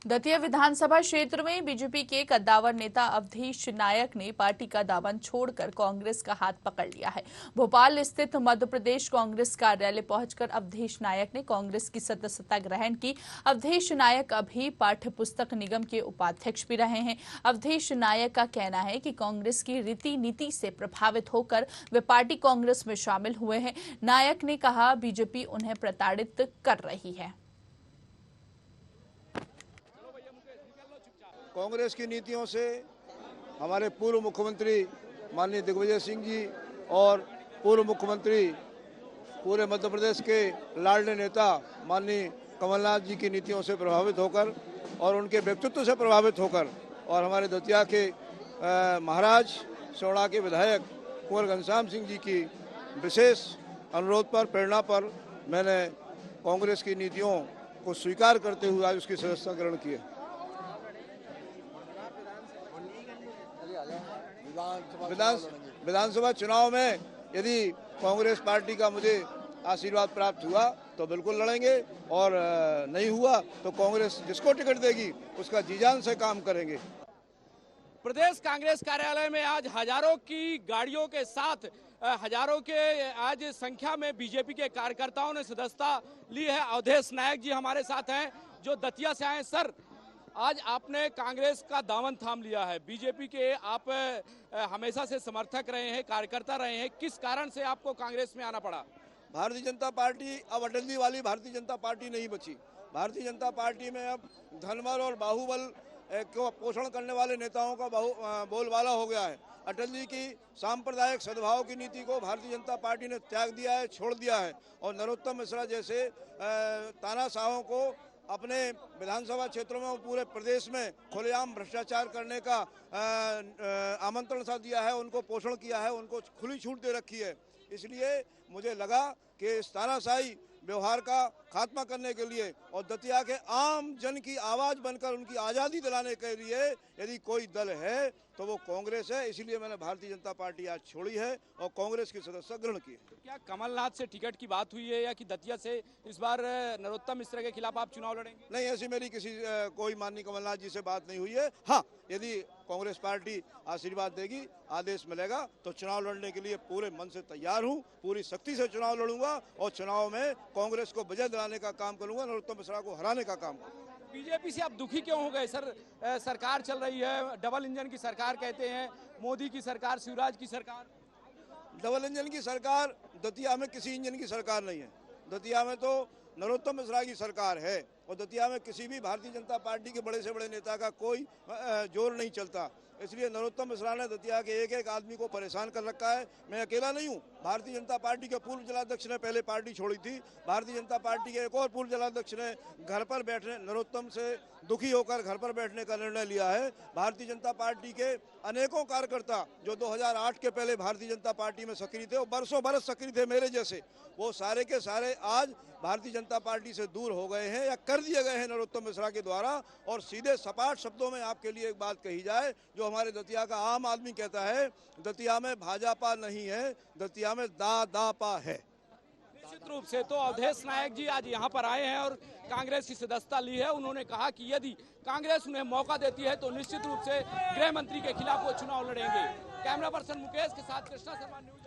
दतिया विधानसभा क्षेत्र में बीजेपी के कद्दावर नेता अवधेश नायक ने पार्टी का दामन छोड़कर कांग्रेस का हाथ पकड़ लिया है। भोपाल स्थित मध्य प्रदेश कांग्रेस कार्यालय पहुंचकर अवधेश नायक ने कांग्रेस की सदस्यता ग्रहण की। अवधेश नायक अभी पाठ्य पुस्तक निगम के उपाध्यक्ष भी रहे हैं। अवधेश नायक का कहना है कि कांग्रेस की रीति नीति से प्रभावित होकर वे पार्टी कांग्रेस में शामिल हुए हैं। नायक ने कहा, बीजेपी उन्हें प्रताड़ित कर रही है। कांग्रेस की नीतियों से हमारे पूर्व मुख्यमंत्री माननीय दिग्विजय सिंह जी और पूर्व मुख्यमंत्री पूरे मध्य प्रदेश के लाडले नेता माननीय कमलनाथ जी की नीतियों से प्रभावित होकर और उनके व्यक्तित्व से प्रभावित होकर और हमारे दतिया के महाराज सोड़ा के विधायक कुंवर घनश्याम सिंह जी की विशेष अनुरोध पर प्रेरणा पर मैंने कांग्रेस की नीतियों को स्वीकार करते हुए आज उसकी सदस्यता ग्रहण की है। विधानसभा चुनाव में यदि कांग्रेस पार्टी का मुझे आशीर्वाद प्राप्त हुआ तो बिल्कुल लड़ेंगे और नहीं हुआ तो कांग्रेस जिसको टिकट देगी उसका जी जान से काम करेंगे। प्रदेश कांग्रेस कार्यालय में आज हजारों की गाड़ियों के साथ हजारों के आज संख्या में बीजेपी के कार्यकर्ताओं ने सदस्यता ली है। अवधेश नायक जी हमारे साथ हैं जो दतिया से आए। सर, आज आपने कांग्रेस का दामन थाम लिया है। बीजेपी के आप हमेशा से समर्थक रहे हैं, कार्यकर्ता रहे हैं, किस कारण से आपको कांग्रेस में आना पड़ा? भारतीय जनता पार्टी अब अटल जी वाली भारतीय जनता पार्टी नहीं बची। भारतीय जनता पार्टी में अब धनबल और बाहुबल को पोषण करने वाले नेताओं का बोलबाला हो गया है। अटल जी की सांप्रदायिक सद्भाव की नीति को भारतीय जनता पार्टी ने त्याग दिया है, छोड़ दिया है और नरोत्तम मिश्रा जैसे तानाशाहों को अपने विधानसभा क्षेत्रों में पूरे प्रदेश में खुलेआम भ्रष्टाचार करने का आमंत्रण सा दिया है, उनको पोषण किया है, उनको खुली छूट दे रखी है। इसलिए मुझे लगा कि इस तानाशाही व्यवहार का खात्मा करने के लिए और दतिया के आम जन की आवाज बनकर उनकी आज़ादी दिलाने के लिए यदि कोई दल है तो वो कांग्रेस है। इसीलिए मैंने भारतीय जनता पार्टी आज छोड़ी है और कांग्रेस की सदस्यता ग्रहण की है। क्या कमलनाथ से टिकट की बात हुई है या कि दतिया से इस बार नरोत्तम मिश्रा के खिलाफ आप चुनाव लड़ेंगे? नहीं, ऐसी मेरी किसी कोई माननीय कमलनाथ जी से बात नहीं हुई है। हाँ, यदि कांग्रेस पार्टी आशीर्वाद देगी, आदेश मिलेगा तो चुनाव लड़ने के लिए पूरे मन से तैयार हूँ। पूरी शक्ति से चुनाव लड़ूंगा और चुनाव में कांग्रेस को विजय दिलाने का काम करूंगा, नरोत्तम मिश्रा को हराने का काम करूंगा। बीजेपी से आप दुखी क्यों हो गए सर? सरकार चल रही है, डबल इंजन की सरकार कहते हैं, मोदी की सरकार, शिवराज की सरकार। डबल इंजन की सरकार दतिया में किसी इंजन की सरकार नहीं है। दतिया में तो नरोत्तम मिश्रा की सरकार है और दतिया में किसी भी भारतीय जनता पार्टी के बड़े से बड़े नेता का कोई जोर नहीं चलता। इसलिए नरोत्तम मिश्रा ने दतिया के एक एक आदमी को परेशान कर रखा है। मैं अकेला नहीं हूँ। भारतीय जनता पार्टी के पूर्व जिलाध्यक्ष ने पहले पार्टी छोड़ी थी। भारतीय जनता पार्टी के एक और पूर्व जिलाध्यक्ष ने घर पर बैठने, नरोत्तम से दुखी होकर घर पर बैठने का निर्णय लिया है। भारतीय जनता पार्टी के अनेकों कार्यकर्ता जो 2008 के पहले भारतीय जनता पार्टी में सक्रिय थे और बरसों बरस सक्रिय थे मेरे जैसे, वो सारे के सारे आज भारतीय जनता पार्टी से दूर हो गए हैं या कर दिए गए हैं नरोत्तम मिश्रा के द्वारा। और सीधे सपाट शब्दों में आपके लिए एक बात कही जाए जो हमारे दतिया का आम आदमी कहता है, दतिया में भाजपा नहीं है, दतिया में दापा है। निश्चित रूप से तो अवधेश नायक जी आज यहाँ पर आए हैं और कांग्रेस की सदस्यता ली है। उन्होंने कहा कि यदि कांग्रेस उन्हें मौका देती है तो निश्चित रूप से गृह मंत्री के खिलाफ वो चुनाव लड़ेंगे। कैमरा पर्सन मुकेश के साथ कृष्णा शर्मा, न्यूज।